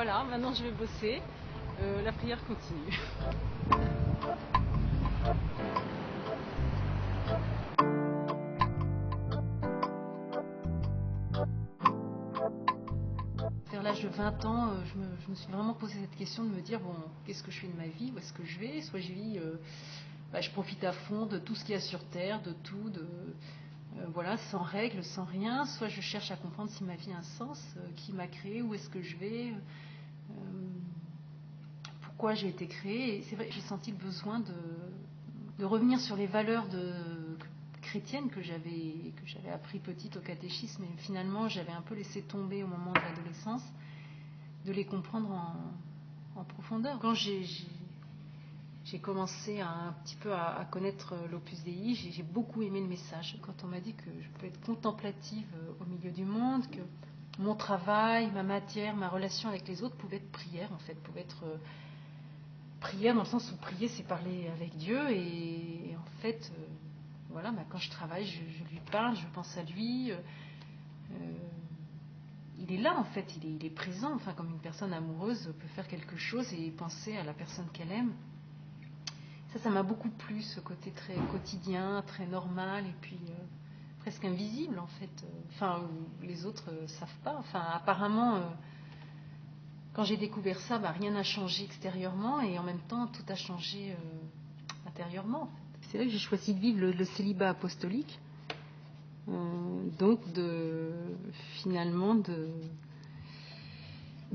voilà, maintenant je vais bosser. La prière continue. Vers l'âge de 20 ans, je me suis vraiment posé cette question de me dire, bon, qu'est-ce que je fais de ma vie, où est-ce que je vais? Soit je vis, je profite à fond de tout ce qu'il y a sur Terre, de tout, voilà, sans règles, sans rien. Soit je cherche à comprendre si ma vie a un sens, qui m'a créé, où est-ce que je vais, pourquoi j'ai été créée. Et c'est vrai, j'ai senti le besoin de revenir sur les valeurs chrétiennes que j'avais appris petite au catéchisme, et finalement j'avais un peu laissé tomber au moment de l'adolescence, de les comprendre en profondeur. Quand j'ai commencé un petit peu à connaître l'Opus Dei, j'ai beaucoup aimé le message. Quand on m'a dit que je pouvais être contemplative au milieu du monde, que mon travail, ma matière, ma relation avec les autres pouvait être prière, en fait, pouvait être prière dans le sens où prier, c'est parler avec Dieu, et en fait, voilà, quand je travaille, je lui parle, je pense à lui. Il est là, en fait, il est présent, enfin, comme une personne amoureuse peut faire quelque chose et penser à la personne qu'elle aime. Ça m'a beaucoup plu, ce côté très quotidien, très normal, et puis presque invisible, en fait. Enfin, les autres savent pas. Enfin, apparemment, quand j'ai découvert ça, rien n'a changé extérieurement, et en même temps, tout a changé intérieurement. C'est là que j'ai choisi de vivre le célibat apostolique. Donc, finalement, de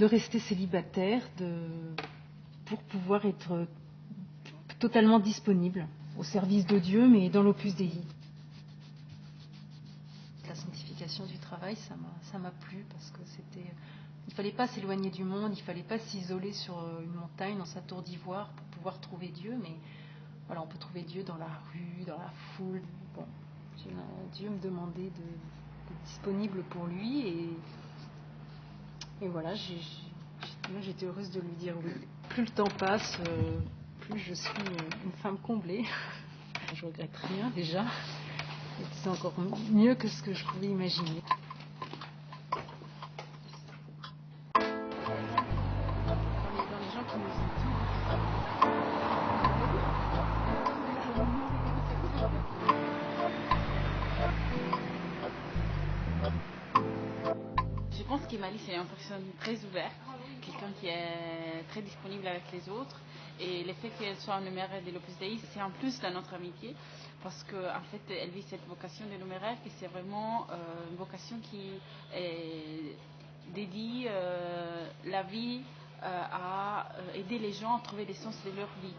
rester célibataire, pour pouvoir être totalement disponible au service de Dieu, mais dans l'Opus Dei. La sanctification du travail, ça m'a plu, parce que il ne fallait pas s'éloigner du monde, il ne fallait pas s'isoler sur une montagne, dans sa tour d'ivoire, pour pouvoir trouver Dieu, mais voilà, on peut trouver Dieu dans la rue, dans la foule. Bon, Dieu me demandait d'être disponible pour lui, et voilà, j'étais heureuse de lui dire oui. Plus le temps passe, plus je suis une femme comblée. Je regrette rien déjà, et c'est encore mieux que ce que je pouvais imaginer. Dans les gens qui nous Je pense qu'Emily, c'est une personne très ouverte, quelqu'un qui est très disponible avec les autres. Et le fait qu'elle soit en numéraire de l'Opus Dei, c'est en plus de notre amitié, parce qu'en fait, elle vit cette vocation de numéraire, et c'est vraiment une vocation qui dédie la vie à aider les gens à trouver le sens de leur vie.